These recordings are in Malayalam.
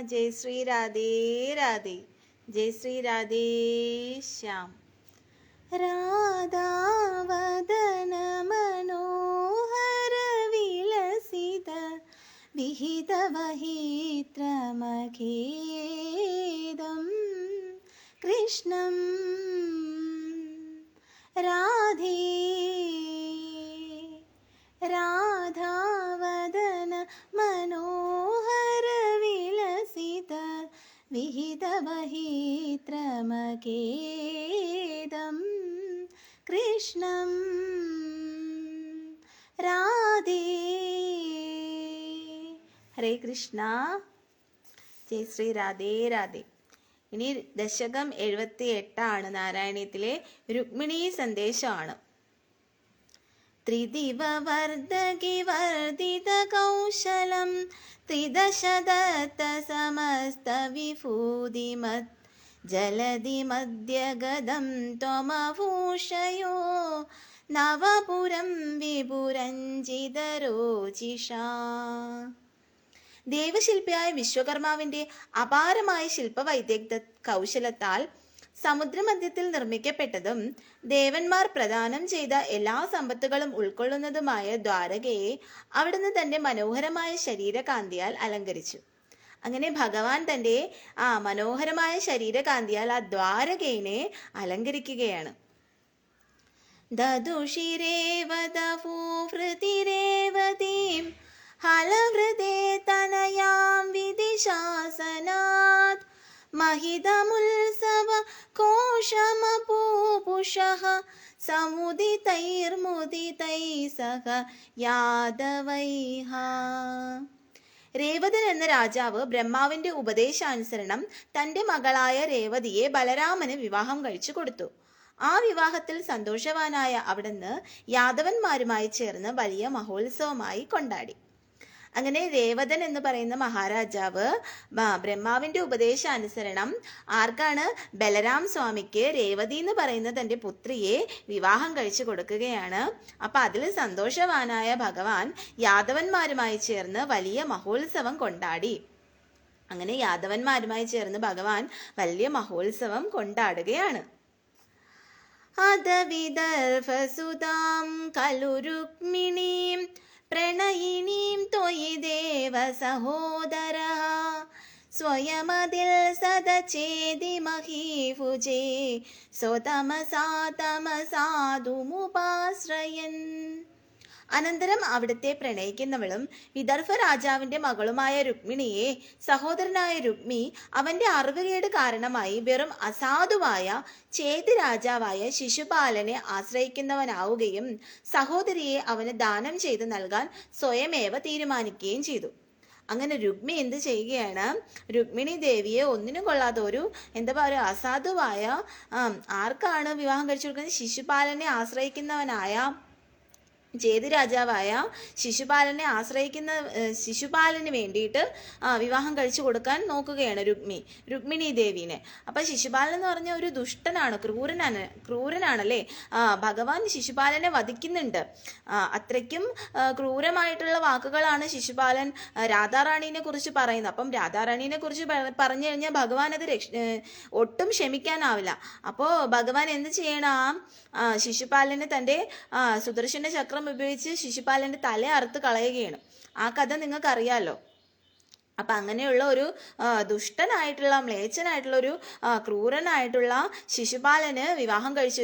जय श्री राधे राधे, जय श्री राधे श्याम। राधा वदन मनोहर विलसित विहित वहित्रमखेदं कृष्णं राधे राधा वदन मनोहर विलसित विहित वहित्रमखेदं कृष्णं राधे। ഹരേ കൃഷ്ണ, ജയ് ശ്രീ രാധേ രാധേ. ഇനി ദശകം 78 നാരായണീയത്തിലെ രുക്മിണീ സന്ദേശമാണ്. ത്രിദിവവർദ്ധകി വർദ്ധിത കൗശലം ത്രിദശദത്ത സമസ്ത വിഭൂതിമത് ജലധി മധ്യഗദം ത്വമഭൂഷയോ നവപുരം വിപുരഞ്ജിതരോചിഷാ. ദേവശില്പിയായ വിശ്വകർമാവിന്റെ അപാരമായ ശില്പവൈദഗ്ധ്യ കൗശലത്താൽ സമുദ്രമധ്യത്തിൽ നിർമ്മിക്കപ്പെട്ടതും ദേവന്മാർ പ്രദാനം ചെയ്ത എല്ലാ സമ്പത്തുകളും ഉൾക്കൊള്ളുന്നതുമായ ദ്വാരകയെ അവിടുന്ന് തന്റെ മനോഹരമായ ശരീരകാന്തിയാൽ അലങ്കരിച്ചു. അങ്ങനെ ഭഗവാൻ തന്റെ മനോഹരമായ ശരീരകാന്തിയാൽ ആ ദ്വാരകയെ അലങ്കരിക്കുകയാണ്. ദദുഷിരേവതഭൂഭൃതിരേവതീം ഹലവൃതേ തനയാം വിദിശാസനാത് महिदमुत्सव कोशमपूपुषः समुदितैर्मुदितैः सह യാദവൈഃ. രേവതൻ എന്ന രാജാവ് ബ്രഹ്മാവിന്റെ ഉപദേശാനുസരണം തന്റെ മകളായ രേവതിയെ ബലരാമന് വിവാഹം കഴിച്ചു കൊടുത്തു. ആ വിവാഹത്തിൽ സന്തോഷവാനായ അവിടുന്ന് യാദവന്മാരുമായി ചേർന്ന് വലിയ മഹോത്സവമായി കൊണ്ടാടി. അങ്ങനെ രേവതൻ എന്ന് പറയുന്ന മഹാരാജാവ് ബ്രഹ്മാവിന്റെ ഉപദേശാനുസരണം ആർക്കാണ്? ബലരാം സ്വാമിക്ക് രേവതി എന്ന് പറയുന്ന തന്റെ പുത്രിയെ വിവാഹം കഴിച്ചു കൊടുക്കുകയാണ്. അപ്പൊ അതിൽ സന്തോഷവാനായ ഭഗവാൻ യാദവന്മാരുമായി ചേർന്ന് വലിയ മഹോത്സവം കൊണ്ടാടി. അങ്ങനെ യാദവന്മാരുമായി ചേർന്ന് ഭഗവാൻ വലിയ മഹോത്സവം കൊണ്ടാടുകയാണ്. അദ വിദർഭസുതാം ഖലു രുക്മിണീം പ്രണയിനീം ത്വയി ദേവ സഹോദരഃ സ്വയമതിൽ സദചേതി മഹീഭുജേ സ്വതമസാ തമസാധുമുപാശ്രയൻ. അനന്തരം അവിടുത്തെ പ്രണയിക്കുന്നവളും വിദർഭ രാജാവിന്റെ മകളുമായ രുക്മിണിയെ സഹോദരനായ രുക്മി അവന്റെ അറിവുകേട് കാരണമായി വെറും അസാധുവായ ചേതി രാജാവായ ശിശുപാലനെ ആശ്രയിക്കുന്നവനാവുകയും സഹോദരിയെ അവന് ദാനം ചെയ്ത് നൽകാൻ സ്വയമേവ തീരുമാനിക്കുകയും ചെയ്തു. അങ്ങനെ രുക്മി എന്ത് ചെയ്യുകയാണ്? രുക്മിണി ദേവിയെ ഒന്നിനും കൊള്ളാത്ത ഒരു അസാധുവായ ആർക്കാണ് വിവാഹം കഴിച്ചു കൊടുക്കുന്നത്? ശിശുപാലനെ ആശ്രയിക്കുന്നവനായ ചേതി രാജാവായ ശിശുപാലന് വേണ്ടിയിട്ട് വിവാഹം കഴിച്ചു കൊടുക്കാൻ നോക്കുകയാണ് രുക്മിണി ദേവീനെ. അപ്പൊ ശിശുപാലൻ എന്ന് പറഞ്ഞ ഒരു ദുഷ്ടനാണ്, ക്രൂരനാണല്ലേ. ഭഗവാൻ ശിശുപാലനെ വധിക്കുന്നുണ്ട്. അത്രയ്ക്കും ക്രൂരമായിട്ടുള്ള വാക്കുകളാണ് ശിശുപാലൻ രാധാറാണീനെ കുറിച്ച് പറയുന്നത്. അപ്പം രാധാറാണീനെ കുറിച്ച് പറഞ്ഞു കഴിഞ്ഞാൽ ഭഗവാൻ അത് ഒട്ടും ക്ഷമിക്കാനാവില്ല. അപ്പോ ഭഗവാൻ എന്ത് ചെയ്യണം? ശിശുപാലന് തന്റെ സുദർശന ചക്രം ഉപയോഗിച്ച് ശിശുപാലന്റെ തല അറുത്ത് കളയുകയാണ്. ആ കഥ നിങ്ങൾക്ക് അറിയാലോ. അപ്പൊ അങ്ങനെയുള്ള ഒരു ദുഷ്ടനായിട്ടുള്ള മ്ലേച്ഛനായിട്ടുള്ള ഒരു ക്രൂരനായിട്ടുള്ള ശിശുപാലന്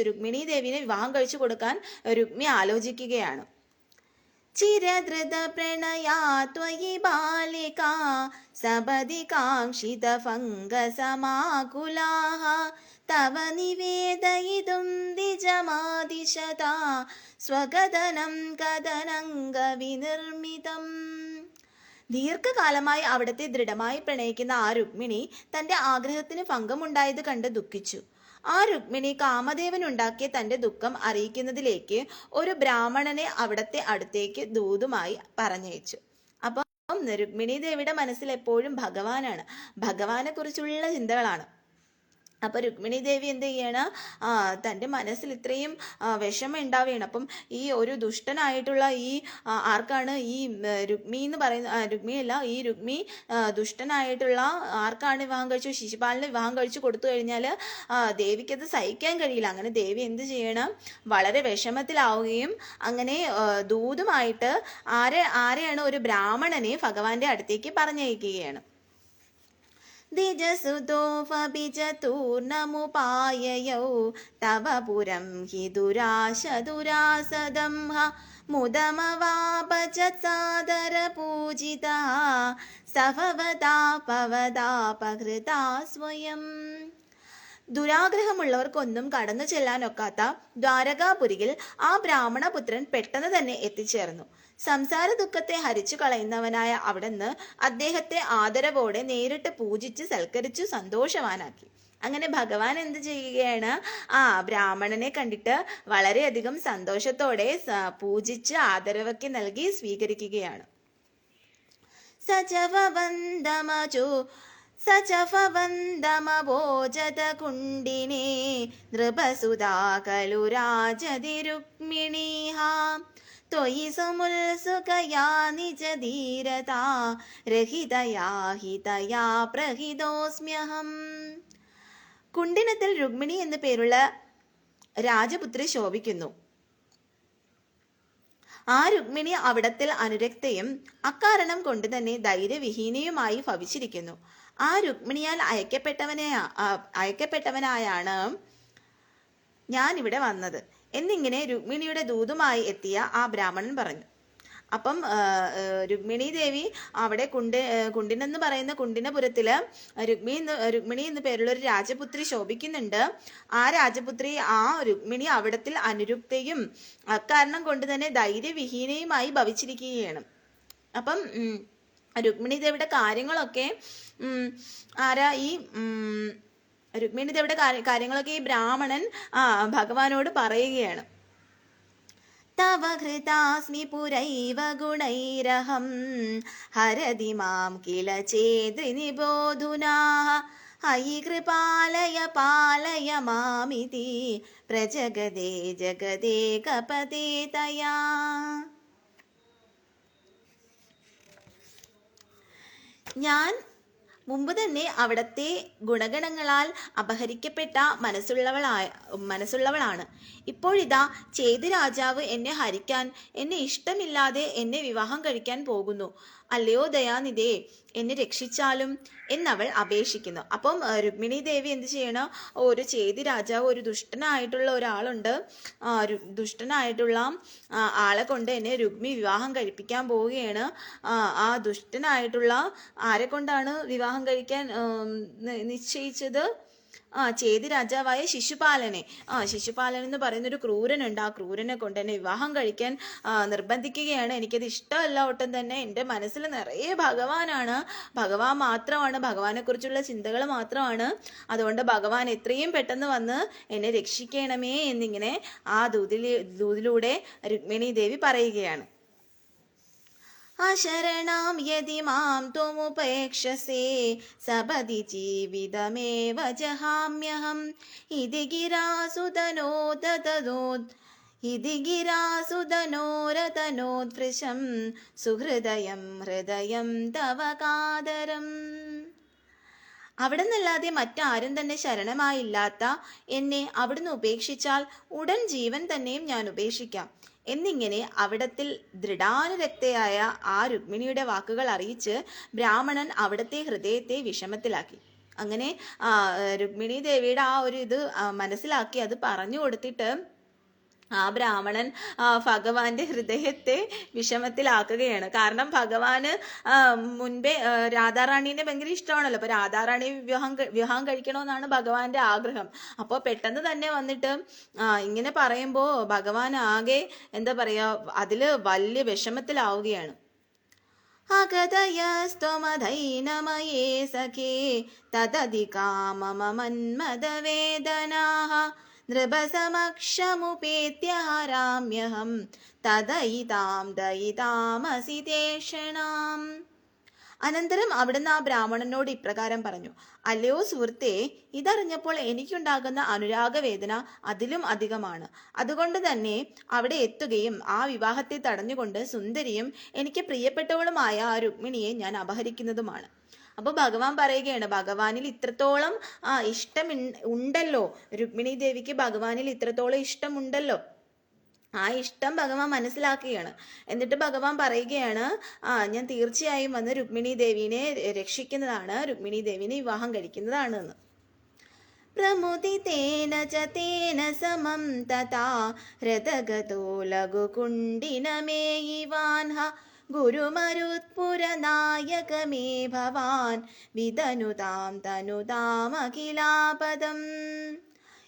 രുക്മിണി ദേവിനെ വിവാഹം കഴിച്ചു കൊടുക്കാൻ രുക്മി ആലോചിക്കുകയാണ്. ചിരധൃത പ്രണയാ ത്വയി ബാലികാ സബദി കാംക്ഷിത ഫംഗസമാകുലാഃ തവ നിവേദയിതും ദ്വിജമാദിശതാ സ്വകഥനം കഥനംഗ വിനിർമ്മിതം. ദീർഘകാലമായി അവിടത്തെ ദൃഢമായി പ്രണയിക്കുന്ന ആ രുക്മിണി തന്റെ ആഗ്രഹത്തിന് ഭംഗമുണ്ടായത് കണ്ട് ദുഃഖിച്ചു. ആ രുക്മിണി കാമദേവൻ ഉണ്ടാക്കിയ തന്റെ ദുഃഖം അറിയിക്കുന്നതിലേക്ക് ഒരു ബ്രാഹ്മണനെ അവിടത്തെ അടുത്തേക്ക് ദൂതുമായി പറഞ്ഞയച്ചു. അപ്പം രുക്മിണി ദേവിയുടെ മനസ്സിൽ എപ്പോഴും ഭഗവാനാണ്, ഭഗവാനെ കുറിച്ചുള്ള ചിന്തകളാണ്. അപ്പോൾ രുക്മിണി ദേവി എന്ത് ചെയ്യണം, തൻ്റെ മനസ്സിൽ ഇത്രയും വിഷമം ഉണ്ടാവുകയാണ്. അപ്പം ഈ ഒരു ദുഷ്ടനായിട്ടുള്ള ഈ ആർക്കാണ് ഈ രുക്മി എന്ന് പറയുന്ന രുക്മിയല്ല ഈ രുക്മി ദുഷ്ടനായിട്ടുള്ള ആർക്കാണ് വിവാഹം കഴിച്ചു, ശിശുപാലന് വിവാഹം കഴിച്ചു കൊടുത്തു കഴിഞ്ഞാൽ ദേവിക്കത് സഹിക്കാൻ കഴിയില്ല. അങ്ങനെ ദേവി എന്ത് ചെയ്യണം, വളരെ വിഷമത്തിലാവുകയും അങ്ങനെ ദൂതുമായിട്ട് ആരെയാണ്, ഒരു ബ്രാഹ്മണനെ ഭഗവാന്റെ അടുത്തേക്ക് പറഞ്ഞയക്കുകയാണ്. ദ്വിജസുതോപബിജതൂർണമുപായയൗ തവ പുരം ഹി ദുരാശദുരാസദം മുദമവാപചസാദരപൂജിതാ സഭവതാപവതാപഹൃതാ സ്വയം. ദുരാഗ്രഹമുള്ളവർക്കൊന്നും കടന്നു ചെല്ലാനൊക്കാത്ത ദ്വാരകാപുരിയിൽ ആ ബ്രാഹ്മണപുത്രൻ പെട്ടെന്ന് തന്നെ എത്തിച്ചേർന്നു. സംസാര ദുഃഖത്തെ ഹരിച്ചു കളയുന്നവനായ അവിടുന്ന് അദ്ദേഹത്തെ ആദരവോടെ നേരിട്ട് പൂജിച്ച് സൽക്കരിച്ചു സന്തോഷവാനാക്കി. അങ്ങനെ ഭഗവാൻ എന്ത് ചെയ്യുകയാണ്, ബ്രാഹ്മണനെ കണ്ടിട്ട് വളരെയധികം സന്തോഷത്തോടെ പൂജിച്ച് ആദരവൊക്കെ നൽകി സ്വീകരിക്കുകയാണ്. സചവന്ദമവോജതകുണ്ടിനേ നൃപസുതാ ഖലു രാജതി രുക്മിണീഃ ത്വയി സുമുത്സുകയാ നിജധീരതാ രഹിതയാ ഹിതയാ പ്രഹിതോസ്മ്യഹം. കുണ്ടിനത്തിൽ രുക്മിണി എന്നു പേരുള്ള രാജപുത്രി ശോഭിക്കുന്നു. ആ രുക്മിണി അവിടത്തിൽ അനുരക്തയും അക്കാരണം കൊണ്ട് തന്നെ ധൈര്യവിഹീനയുമായി ഭവിച്ചിരിക്കുന്നു. ആ രുക്മിണിയാൽ അയക്കപ്പെട്ടവനായാണ് ഞാൻ ഇവിടെ വന്നത് എന്നിങ്ങനെ രുക്മിണിയുടെ ദൂതുമായി എത്തിയ ആ ബ്രാഹ്മണൻ പറഞ്ഞു. അപ്പം രുക്മിണി ദേവി അവിടെ കുണ്ടിനെന്ന് പറയുന്ന കുണ്ടിനപുരത്തില് രുക്മിണി എന്ന് പേരുള്ള ഒരു രാജപുത്രി ശോഭിക്കുന്നുണ്ട്. ആ രാജപുത്രി രുക്മിണി അവിടത്തിൽ അനുരുക്തയും അക്കാരണം കൊണ്ട് തന്നെ ധൈര്യവിഹീനയുമായി ഭവിച്ചിരിക്കുകയാണ്. അപ്പം രുക്മിണി ദേവിയുടെ കാര്യങ്ങളൊക്കെ രുക്മിണി ദേവിയുടെ കാര്യങ്ങളൊക്കെ ഈ ബ്രാഹ്മണൻ ഭഗവാനോട് പറയുകയാണ്. തവ ഹൃതാസ്മി പുരൈവ ഗുണൈരഹം ഹരതി മാം കില ചേദ്രിനിബോധുനാ ഹയി കൃപാലയ പാലയ മാമിതി പ്രജഗദേ ജഗദേ കപദേ തയാ. ഞാൻ മുമ്പ് തന്നെ അവിടത്തെ ഗുണഗണങ്ങളാൽ അപഹരിക്കപ്പെട്ട മനസ്സുള്ളവളാണ്. ഇപ്പോഴിതാ ചേതി രാജാവ് എന്നെ ഹരിക്കാൻ, എന്നെ ഇഷ്ടമില്ലാതെ എന്നെ വിവാഹം കഴിക്കാൻ പോകുന്നു. അല്ലയോ ദയാനിധേ, എന്നെ രക്ഷിച്ചാലും എന്നവൾ അപേക്ഷിക്കുന്നു. അപ്പം രുക്മിണി ദേവി എന്ത് ചെയ്യണം, ഒരു ചേതി രാജാവ്, ഒരു ദുഷ്ടനായിട്ടുള്ള ഒരാളുണ്ട്, ദുഷ്ടനായിട്ടുള്ള ആളെ കൊണ്ട് എന്നെ രുക്മി വിവാഹം കഴിപ്പിക്കാൻ പോവുകയാണ്. ആ ദുഷ്ടനായിട്ടുള്ള ആരെ കൊണ്ടാണ് വിവാഹം കഴിക്കാൻ നിശ്ചയിച്ചത്? ചേതി രാജാവായ ശിശുപാലനെ. ശിശുപാലൻ എന്ന് പറയുന്നൊരു ക്രൂരനുണ്ട്. ആ ക്രൂരനെ കൊണ്ട് എന്നെ വിവാഹം കഴിക്കാൻ നിർബന്ധിക്കുകയാണ്. എനിക്കത് ഇഷ്ടമല്ല ഒട്ടും തന്നെ. എൻ്റെ മനസ്സിൽ നിറയെ ഭഗവാനാണ്, ഭഗവാൻ മാത്രമാണ്, ഭഗവാനെ കുറിച്ചുള്ള ചിന്തകൾ മാത്രമാണ്. അതുകൊണ്ട് ഭഗവാൻ എത്രയും പെട്ടെന്ന് വന്ന് എന്നെ രക്ഷിക്കണമേ എന്നിങ്ങനെ ആ ദൂതിലൂടെ രുക്മിണി ദേവി പറയുകയാണ്. അശരണാം യതി മാം ത്വമുപേക്ഷസേ സപദി ജീവിതമേവ ജഹാമ്യഹം ഇതി ഗിരാസുതനോരതനോദ്വൃശം സുഹൃദയം ഹൃദയം തവ കാതരം. അവിടെ നിന്നല്ലാതെ മറ്റാരും തന്നെ ശരണമായില്ലാത്ത എന്നെ അവിടുന്ന് ഉപേക്ഷിച്ചാൽ ഉടൻ ജീവൻ തന്നെയും ഞാൻ ഉപേക്ഷിക്കാം എന്നിങ്ങനെ അവിടത്തിൽ ദൃഢാനുരക്തയായ ആ രുക്മിണിയുടെ വാക്കുകൾ അറിയിച്ച് ബ്രാഹ്മണൻ അവിടത്തെ ഹൃദയത്തെ വിഷമത്തിലാക്കി. അങ്ങനെ രുക്മിണി ദേവിയുടെ ആ ഒരു ഇത് മനസ്സിലാക്കി അത് പറഞ്ഞു കൊടുത്തിട്ട് ആ ബ്രാഹ്മണൻ ഭഗവാന്റെ ഹൃദയത്തെ വിഷമത്തിലാക്കുകയാണ്. കാരണം ഭഗവാന് മുൻപേ രാധാറാണീനെ ഭയങ്കര ഇഷ്ടമാണല്ലോ. അപ്പൊ രാധാറാണി വിവാഹം കഴിക്കണമെന്നാണ് ഭഗവാന്റെ ആഗ്രഹം. അപ്പോൾ പെട്ടെന്ന് തന്നെ വന്നിട്ട് ഇങ്ങനെ പറയുമ്പോൾ ഭഗവാൻ ആകെ എന്താ പറയാ, അതില് വലിയ വിഷമത്തിലാവുകയാണ്. അഗതയസ്ത്വമധൈനമയേ സഖേ തദധികാമമന്മദവേദനാഃ നൃപസമക്ഷമുപേത്യ ഹരാമ്യഹം തദയിതാം ദയിതാമസി തേഷണാം. അനന്തരം അവിടുന്ന് ആ ബ്രാഹ്മണനോട് ഇപ്രകാരം പറഞ്ഞു: അല്ലയോ സുഹൃത്തേ, ഇതറിഞ്ഞപ്പോൾ എനിക്കുണ്ടാകുന്ന അനുരാഗവേദന അതിലും അധികമാണ്. അതുകൊണ്ട് തന്നെ അവിടെ എത്തുകയും ആ വിവാഹത്തെ തടഞ്ഞുകൊണ്ട് സുന്ദരിയും എനിക്ക് പ്രിയപ്പെട്ടവളുമായ ആ രുക്മിണിയെ ഞാൻ അപഹരിക്കുന്നതുമാണ്. അപ്പോൾ ഭഗവാൻ പറയുകയാണ്, ഭഗവാനിൽ ഇത്രത്തോളം ഇഷ്ടം ഉണ്ടല്ലോ, രുക്മിണി ദേവിക്ക് ഭഗവാനിൽ ഇത്രത്തോളം ഇഷ്ടമുണ്ടല്ലോ. ആ ഇഷ്ടം ഭഗവാൻ മനസ്സിലാക്കുകയാണ്. എന്നിട്ട് ഭഗവാൻ പറയുകയാണ്, ഞാൻ തീർച്ചയായും വന്ന് രുക്മിണി ദേവിനെ രക്ഷിക്കുന്നതാണ്, രുക്മിണി ദേവിനെ വിവാഹം കഴിക്കുന്നതാണ് എന്ന്. പ്രമുദിതേന ച തേന സമം തഥാ ഹൃദഗതോ ലഘുകുണ്ഡിനമേയിവാൻ ഗുരുമരുത്പുരനായകമേ ഭവാൻ വിതനുതാം തനുതാമഖിലാപദം.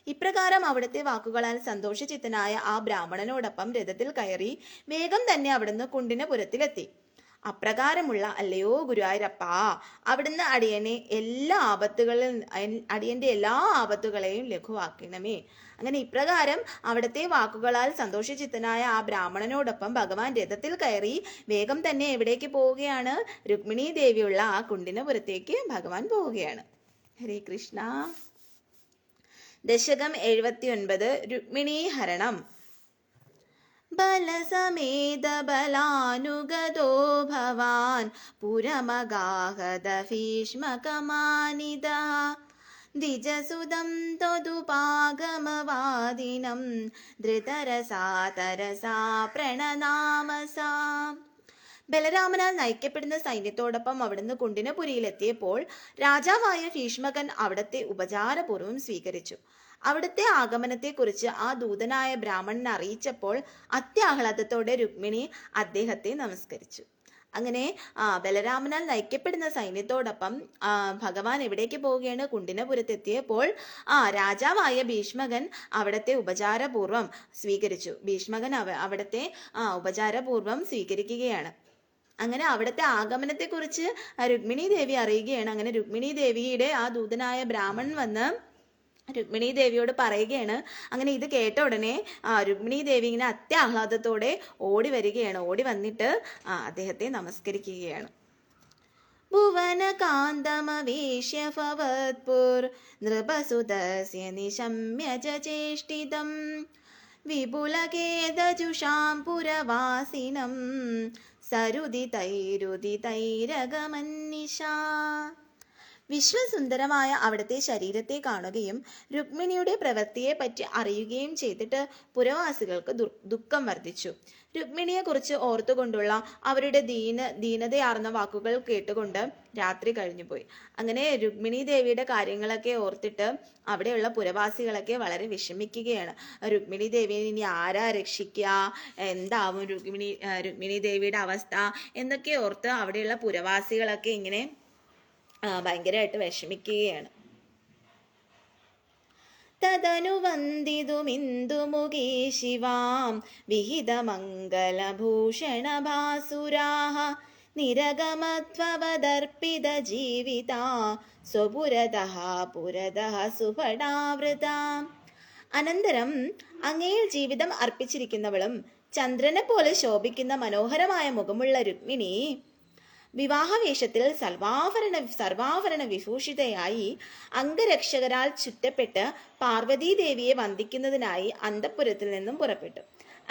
ഇപ്രകാരം അവിടുത്തെ വാക്കുകളാൽ സന്തോഷചിത്തനായ ആ ബ്രാഹ്മണനോടൊപ്പം രഥത്തിൽ കയറി വേഗം തന്നെ അവിടുന്ന് കുണ്ടിനപുരത്തിലെത്തി. അപ്രകാരമുള്ള അല്ലയോ ഗുരുവായൂരപ്പ, അവിടുന്ന് അടിയന്റെ എല്ലാ ആപത്തുകളെയും ലഘുവാക്കണമേ. അങ്ങനെ ഇപ്രകാരം അവിടുത്തെ വാക്കുകളാൽ സന്തോഷചിത്തനായ ആ ബ്രാഹ്മണനോടൊപ്പം ഭഗവാൻ രഥത്തിൽ കയറി വേഗം തന്നെ എവിടേക്ക് പോവുകയാണ്? രുക്മിണി ദേവിയുള്ള ആ കുണ്ടിനപുരത്തേക്ക് ഭഗവാൻ പോവുകയാണ്. ഹരേ കൃഷ്ണ. ദശകം 79. രുക്മിണീ ഹരണം. ബലസമേത ബലാനുഗതോ ഭവാൻ പുരമഗാഹത ഭീഷ്മകമാനിത ദ്വിജസുതം ത്വദുപാഗമവാദിനം ധൃതരസാ തരസാ പ്രണനാമസാ. ബലരാമനാൽ നയിക്കപ്പെടുന്ന സൈന്യത്തോടൊപ്പം അവിടുന്ന് കുണ്ടിനപുരിയിലെത്തിയപ്പോൾ രാജാവായ ഭീഷ്മകൻ അവിടത്തെ ഉപചാരപൂർവ്വം സ്വീകരിച്ചു. അവിടുത്തെ ആഗമനത്തെക്കുറിച്ച് ആ ദൂതനായ ബ്രാഹ്മണൻ അറിയിച്ചപ്പോൾ അത്യാഹ്ലാദത്തോടെ രുക്മിണി അദ്ദേഹത്തെ നമസ്കരിച്ചു. അങ്ങനെ ബലരാമനാൽ നയിക്കപ്പെടുന്ന സൈന്യത്തോടൊപ്പം ഭഗവാൻ എവിടേക്ക് പോവുകയാണ്? കുണ്ടിനപുരത്തെത്തിയപ്പോൾ രാജാവായ ഭീഷ്മകൻ അവിടത്തെ ഉപചാരപൂർവ്വം സ്വീകരിച്ചു. ഭീഷ്മകൻ അവിടത്തെ ഉപചാരപൂർവ്വം സ്വീകരിക്കുകയാണ്. അങ്ങനെ അവിടുത്തെ ആഗമനത്തെക്കുറിച്ച് രുക്മിണി ദേവി അറിയുകയാണ്. അങ്ങനെ രുക്മിണി ദേവിയുടെ ആ ദൂതനായ ബ്രാഹ്മണൻ വന്ന് രുക്മിണി ദേവിയോട് പറയുകയാണ്. അങ്ങനെ ഇത് കേട്ട ഉടനെ രുക്മിണി ദേവി ഇങ്ങനെ അത്യാഹ്ലാദത്തോടെ ഓടി വരികയാണ്. ഓടി വന്നിട്ട് അദ്ദേഹത്തെ നമസ്കരിക്കുകയാണ്. ഭുവനകാന്തമവേശ്യ ഭവത്പുർ നൃപസുതസ്യ നിശമ്യ ചേഷ്ടിതം വിപുലഖേദജുഷാം പുരവാസിനം സരുദിതൈരുദിതൈരഗമന്നിശാ. വിശ്വസുന്ദരമായ അവിടുത്തെ ശരീരത്തെ കാണുകയും രുക്മിണിയുടെ പ്രവൃത്തിയെ പറ്റി അറിയുകയും ചെയ്തിട്ട് പുരവാസികൾക്ക് ദുഃഖം വർദ്ധിച്ചു. രുക്മിണിയെക്കുറിച്ച് ഓർത്തുകൊണ്ടുള്ള അവരുടെ ദീനതയാർന്ന വാക്കുകൾ കേട്ടുകൊണ്ട് രാത്രി കഴിഞ്ഞുപോയി. അങ്ങനെ രുക്മിണി ദേവിയുടെ കാര്യങ്ങളൊക്കെ ഓർത്തിട്ട് അവിടെയുള്ള പുരവാസികളൊക്കെ വളരെ വിഷമിക്കുകയാണ്. രുക്മിണി ദേവിയെ ഇനി ആരാ രക്ഷിക്കുക, എന്താവും രുക്മിണി ദേവിയുടെ അവസ്ഥ എന്നൊക്കെ ഓർത്ത് അവിടെയുള്ള പുരവാസികളൊക്കെ ഇങ്ങനെ ഭയങ്കരമായിട്ട് വിഷമിക്കുകയാണ്. തദനുവന്ദിതുമിന്ദുമുഖീ ശിവാം വിഹിതമംഗലഭൂഷണഭാസുരാഃ നിരഗമത്വവദർപ്പിത ജീവിതാ സ്വപുരതഃ പുരതഃ സുഭടാവൃതാ. അനന്തരം അങ്ങയിൽ ജീവിതം അർപ്പിച്ചിരിക്കുന്നവളും ചന്ദ്രനെ പോലെ ശോഭിക്കുന്ന മനോഹരമായ മുഖമുള്ള രുക്മിണി വിവാഹവേഷത്തിൽ സർവാഭരണ വിഭൂഷിതയായി അംഗരക്ഷകരാൽ ചുറ്റപ്പെട്ട് പാർവതീദേവിയെ വന്ദിക്കുന്നതിനായി അന്തഃപുരത്തിൽ നിന്നും പുറപ്പെട്ടു.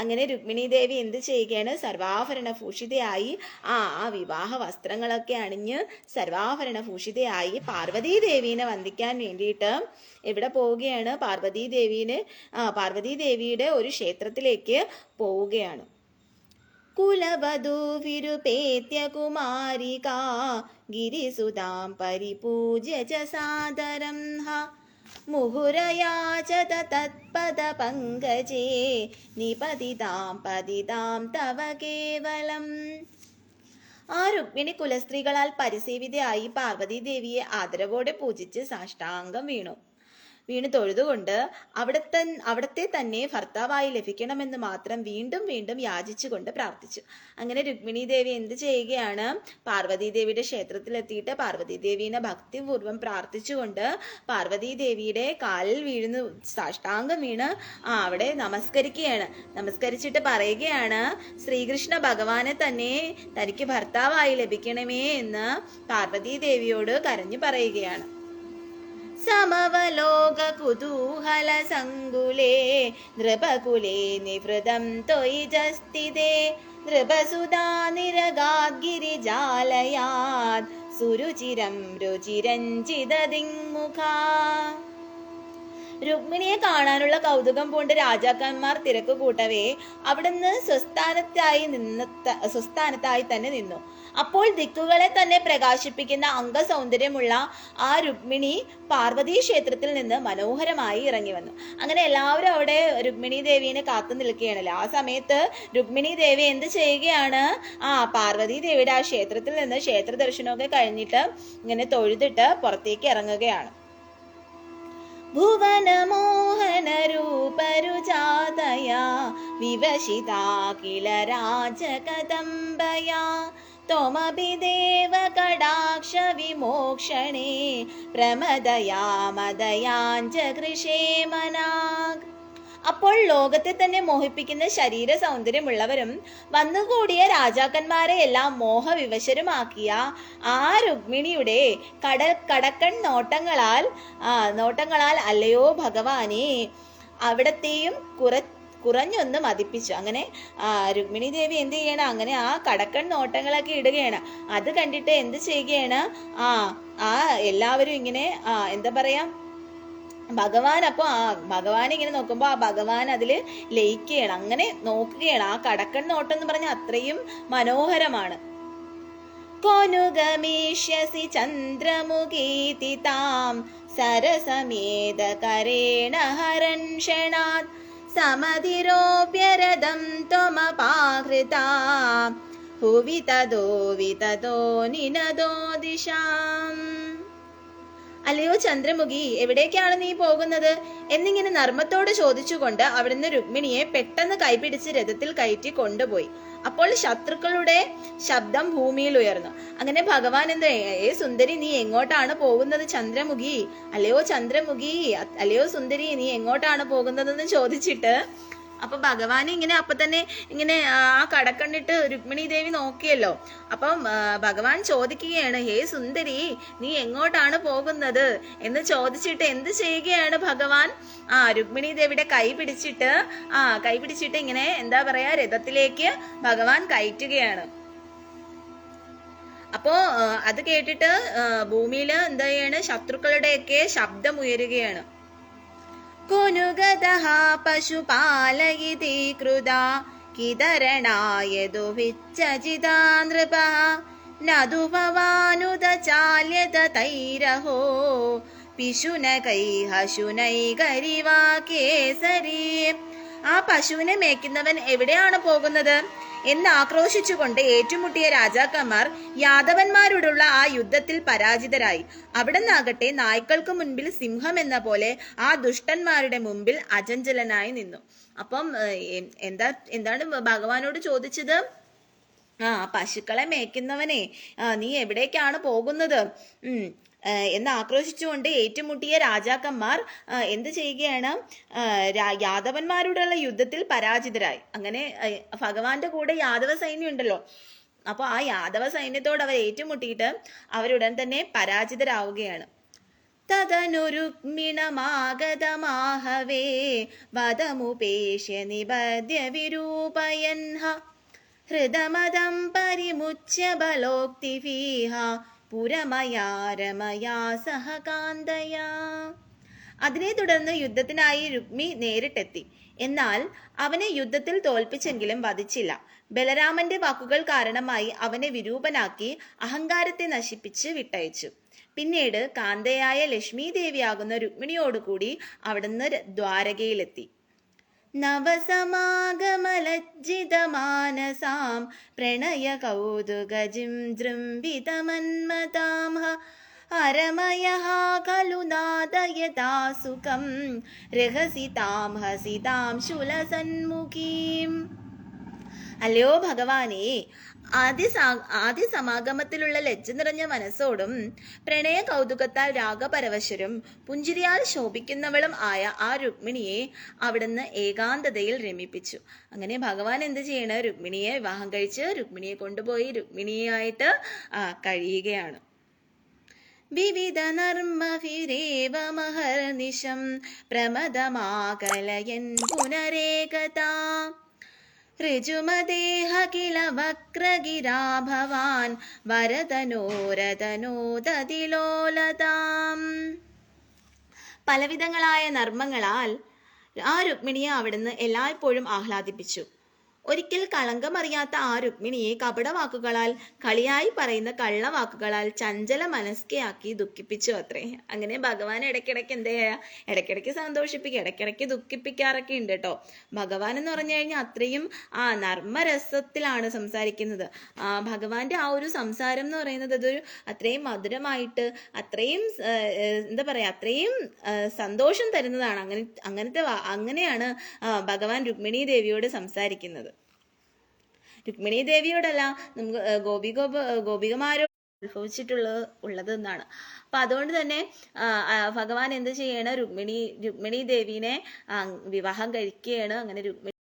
അങ്ങനെ രുക്മിണി ദേവി എന്ത് ചെയ്യുകയാണ്? സർവാഭരണ ഭൂഷിതയായി ആ വിവാഹ വസ്ത്രങ്ങളൊക്കെ അണിഞ്ഞ് സർവാഭരണ ഭൂഷിതയായി പാർവതീദേവീനെ വന്ദിക്കാൻ വേണ്ടിയിട്ട് എവിടെ പോവുകയാണ്? പാർവതീദേവിയുടെ ഒരു ക്ഷേത്രത്തിലേക്ക് പോവുകയാണ്. കുലവധൂവിരുപേത്യ കുമാരികാ ഗിരിസുതാം പരിപൂജ്യ ച സാദരം മുഹുരയാചത തത്പദ പങ്കജേ നിപതിതാം പതിതാം തവ കേവലം. ആ രുക്മിണി കുലസ്ത്രീകളാൽ പരിസേവിതയായി പാർവതീദേവിയെ ആദരവോടെ പൂജിച്ച് സാഷ്ടാംഗം വീണു. വീണ് തൊഴുതുകൊണ്ട് അവിടത്തെ തന്നെ ഭർത്താവായി ലഭിക്കണമെന്ന് മാത്രം വീണ്ടും വീണ്ടും യാചിച്ചുകൊണ്ട് പ്രാർത്ഥിച്ചു. അങ്ങനെ രുക്മിണി ദേവി എന്ത് ചെയ്യുകയാണ്? പാർവതീദേവിയുടെ ക്ഷേത്രത്തിലെത്തിയിട്ട് പാർവതീദേവിനെ ഭക്തിപൂർവ്വം പ്രാർത്ഥിച്ചുകൊണ്ട് പാർവതീദേവിയുടെ കാലിൽ വീഴുന്നു, സാഷ്ടാംഗം വീണ് അവിടെ നമസ്കരിക്കുകയാണ്. നമസ്കരിച്ചിട്ട് പറയുകയാണ്, ശ്രീകൃഷ്ണ ഭഗവാനെ തന്നെ തനിക്ക് ഭർത്താവായി ലഭിക്കണമേ എന്ന് പാർവതീദേവിയോട് കരഞ്ഞു പറയുകയാണ്. സമവലോക കുതൂഹല സങ്കുലേ നൃപകുലേ നിവൃതം ത്വയിജസ്ഥിതേ നൃപസുധാ നിരഗാദ്ഗിരിജാലയാത് സുരുചിരം രുചിരഞ്ജിതദിങ്മുഖാ. രുക്മിണിയെ കാണാനുള്ള കൗതുകം പൂണ്ട് രാജാക്കന്മാർ തിരക്ക് കൂട്ടവേ അവിടുന്ന് സ്വസ്ഥാനത്തായി തന്നെ നിന്നു. അപ്പോൾ ദിക്കുകളെ തന്നെ പ്രകാശിപ്പിക്കുന്ന അംഗസൗന്ദര്യമുള്ള ആ രുക്മിണി പാർവതീ ക്ഷേത്രത്തിൽ നിന്ന് മനോഹരമായി ഇറങ്ങി വന്നു. അങ്ങനെ എല്ലാവരും അവിടെ രുക്മിണി ദേവിയെ കാത്തു നിൽക്കുകയാണല്ലോ. ആ സമയത്ത് രുക്മിണി ദേവി എന്ത് ചെയ്യുകയാണ്? പാർവതീ ദേവിയുടെ ആ ക്ഷേത്രത്തിൽ നിന്ന് ക്ഷേത്ര ദർശനമൊക്കെ കഴിഞ്ഞിട്ട് ഇങ്ങനെ തൊഴുതിട്ട് പുറത്തേക്ക് ഇറങ്ങുകയാണ്. ഭുവനമോഹനരൂപരുജാതയാ വിവശിതാ കില രാജകദംബയാ ത്വമപി ദേവ കടാക്ഷ വിമോക്ഷണേ പ്രമദയാ മദയാഞ്ജകൃഷേ മനാഗ്. അപ്പോൾ ലോകത്തെ തന്നെ മോഹിപ്പിക്കുന്ന ശരീര സൗന്ദര്യമുള്ളവരും വന്നുകൂടിയ രാജാക്കന്മാരെ എല്ലാം മോഹവിവശരുമാക്കിയ ആ രുക്മിണിയുടെ കടക്കൺ നോട്ടങ്ങളാൽ അല്ലയോ ഭഗവാനെ അവിടത്തെയും കുറഞ്ഞൊന്ന് മതിപ്പിച്ചു. അങ്ങനെ രുക്മിണി ദേവി എന്ത് ചെയ്യണം? അങ്ങനെ ആ കടക്കൺ നോട്ടങ്ങളൊക്കെ ഇടുകയാണ്. അത് കണ്ടിട്ട് എന്ത് ചെയ്യുകയാണ്? എല്ലാവരും ഇങ്ങനെ എന്താ പറയാ, ഭഗവാൻ ഭഗവാൻ ഇങ്ങനെ നോക്കുമ്പോ ആ ഭഗവാൻ അതില് ലയിക്കുകയാണ്. അങ്ങനെ നോക്കുകയാണ്. ആ കടക്കൺ നോട്ടം എന്ന് പറഞ്ഞാൽ അത്രയും മനോഹരമാണ്. കൊനുഗമീഷ്യസി ചന്ദ്രമുഖീതി താം സരസമേത കരേണ ഹരൻഷണാത് സമതിരോപ്യരദം ത്വമപാഹൃതാ ഹുവി തതോ നിനദോ ദിശാം. അല്ലയോ ചന്ദ്രമുഖി, എവിടേക്കാണ് നീ പോകുന്നത് എന്നിങ്ങനെ നർമ്മത്തോട് ചോദിച്ചുകൊണ്ട് അവിടുന്ന് രുക്മിണിയെ പെട്ടെന്ന് കൈപിടിച്ച് രഥത്തിൽ കയറ്റി കൊണ്ടുപോയി. അപ്പോൾ ശത്രുക്കളുടെ ശബ്ദം ഭൂമിയിൽ ഉയർന്നു. അങ്ങനെ ഭഗവാൻ സുന്ദരി നീ എങ്ങോട്ടാണ് പോകുന്നത്? ചന്ദ്രമുഖി, അല്ലയോ ചന്ദ്രമുഖി, അല്ലയോ സുന്ദരി നീ എങ്ങോട്ടാണ് പോകുന്നതെന്ന് ചോദിച്ചിട്ട് അപ്പൊ ഭഗവാൻ അപ്പൊ തന്നെ ഇങ്ങനെ ആ കടക്കണ്ണിട്ട് രുക്മിണി ദേവി നോക്കിയല്ലോ. അപ്പം ഭഗവാൻ ചോദിക്കുകയാണ്, ഹേ സുന്ദരി നീ എങ്ങോട്ടാണ് പോകുന്നത് എന്ന് ചോദിച്ചിട്ട് എന്ത് ചെയ്യുകയാണ് ഭഗവാൻ? രുക്മിണി ദേവിയുടെ കൈ പിടിച്ചിട്ട് ഇങ്ങനെ എന്താ പറയാ, രഥത്തിലേക്ക് ഭഗവാൻ കയറ്റുകയാണ്. അപ്പോ അത് കേട്ടിട്ട് ഭൂമിയിൽ എന്താ ചെയ്യാണ്? ശത്രുക്കളുടെയൊക്കെ ശബ്ദം ഉയരുകയാണ്. കുനുഗതഃ പശുപാലയിതി കൃതാ കിതരണായതു വിച്ഛജിതാ നൃപഃ നദു ഭവാനുദ ചാല്യത തൈരഹോ പിശുനകൈഃ ശുനൈകരിവാ കേസരീ. ആ പശുവിനെ മേയ്ക്കുന്നവൻ എവിടെയാണ് പോകുന്നത് എന്ന് ആക്രോശിച്ചുകൊണ്ട് ഏറ്റുമുട്ടിയ രാജാക്കന്മാർ യാദവന്മാരോടുള്ള ആ യുദ്ധത്തിൽ പരാജിതരായി. അവിടെ നിന്നാകട്ടെ നായ്ക്കൾക്ക് മുൻപിൽ സിംഹം എന്ന പോലെ ആ ദുഷ്ടന്മാരുടെ മുമ്പിൽ അചഞ്ചലനായി നിന്നു. അപ്പം എന്താണ് ഭഗവാനോട് ചോദിച്ചത്? പശുക്കളെ മേയ്ക്കുന്നവനെ നീ എവിടേക്കാണ് പോകുന്നത് എന്ന് ആക്രോശിച്ചുകൊണ്ട് ഏറ്റുമുട്ടിയ രാജാക്കന്മാർ എന്ത് ചെയ്യുകയാണ്? യാദവന്മാരോടുള്ള യുദ്ധത്തിൽ പരാജിതരായി. അങ്ങനെ ഭഗവാന്റെ കൂടെ യാദവ സൈന്യം ഉണ്ടല്ലോ. അപ്പൊ ആ യാദവ സൈന്യത്തോട് അവർ ഏറ്റുമുട്ടിയിട്ട് അവരുടൻ തന്നെ പരാജിതരാവുകയാണ്. തദനു രുക്മിണമാഗതമാഹവേ വദമുപേക്ഷ്യ നിബദ്ധ്യ വിരൂപയൻഹ ഹൃദമദം പരിമുച്യ ബലോക്തിഭീഹ പുരമയാരമയാ സഹകാന്തയാ. അതിനെ തുടർന്ന് യുദ്ധത്തിനായി രുക്മി നേരിട്ടെത്തി. എന്നാൽ അവനെ യുദ്ധത്തിൽ തോൽപ്പിച്ചെങ്കിലും വധിച്ചില്ല. ബലരാമന്റെ വാക്കുകൾ കാരണമായി അവനെ വിരൂപനാക്കി അഹങ്കാരത്തെ നശിപ്പിച്ച് വിട്ടയച്ചു. പിന്നീട് കാന്തയായ ലക്ഷ്മി ദേവിയാകുന്ന രുക്മിണിയോടുകൂടി അവിടുന്ന് ദ്വാരകയിലെത്തി. നവസമാഗമലജ്ജിതമാനസാം പ്രണയ കൗതുകജിം ജൃംഭിതമന്മതാം അരമയഃ खलु नादयता सुखं रहसितां हसितां ശൂലസന്മുഖീം. അല്ലയോ ഭഗവാനേ, ആദ്യ സമാഗമത്തിലുള്ള ലജ്ജ നിറഞ്ഞ മനസ്സോടും പ്രണയ കൗതുകത്താൽ രാഗപരവശരും പുഞ്ചിരിയാൽ ശോഭിക്കുന്നവളും ആയ ആ രുക്മിണിയെ അവിടുന്ന് ഏകാന്തതയിൽ രമിപ്പിച്ചു. അങ്ങനെ ഭഗവാൻ എന്ത് ചെയ്യണം? രുക്മിണിയെ വിവാഹം കഴിച്ച് രുക്മിണിയെ കൊണ്ടുപോയി രുക്മിണിയായിട്ട് കഴിയുകയാണ്. വിവിധ നർമ്മഭിരേവ മഹർനിശം പ്രമദമാകലയൻ പുനരേകതാ ഋജുമദേഹ കില വക്രഗിരാ ഭവാൻ വരദനോരതനോദതിലോലതാം. പലവിധങ്ങളായ നർമ്മങ്ങളാൽ ആ രുക്മിണിയെ അവിടുന്ന് എല്ലായ്പ്പോഴും ആഹ്ലാദിപ്പിച്ചു. ഒരിക്കൽ കളങ്കമറിയാത്ത ആ രുക്മിണിയെ കപടവാക്കുകളാൽ, കളിയായി പറയുന്ന കള്ളവാക്കുകളാൽ ചഞ്ചല മനസ്കയാക്കി ദുഃഖിപ്പിച്ചു അത്രേ. അങ്ങനെ ഭഗവാൻ ഇടയ്ക്കിടയ്ക്ക് എന്ത് ചെയ്യാ? ഇടയ്ക്കിടയ്ക്ക് സന്തോഷിപ്പിക്കുക, ഇടയ്ക്കിടയ്ക്ക് ദുഃഖിപ്പിക്കാറൊക്കെ ഉണ്ട് കേട്ടോ. ഭഗവാൻ എന്ന് പറഞ്ഞു കഴിഞ്ഞാൽ അത്രയും നർമ്മരസത്തിലാണ് സംസാരിക്കുന്നത്. ഭഗവാന്റെ ആ ഒരു സംസാരം എന്ന് പറയുന്നത് അതൊരു അത്രയും മധുരമായിട്ട്, അത്രയും എന്താ പറയാ, അത്രയും സന്തോഷം തരുന്നതാണ്. അങ്ങനെയാണ് ഭഗവാൻ രുക്മിണി ദേവിയോട് സംസാരിക്കുന്നത്. രുക്മിണി ദേവിയോടല്ല, നമുക്ക് ഗോപികമാരോ ഉള്ളത് എന്നാണ്. അപ്പൊ അതുകൊണ്ട് തന്നെ ഭഗവാൻ എന്ത് ചെയ്യണം? രുക്മിണി ദേവീനെ വിവാഹം കഴിക്കുകയാണ്. അങ്ങനെ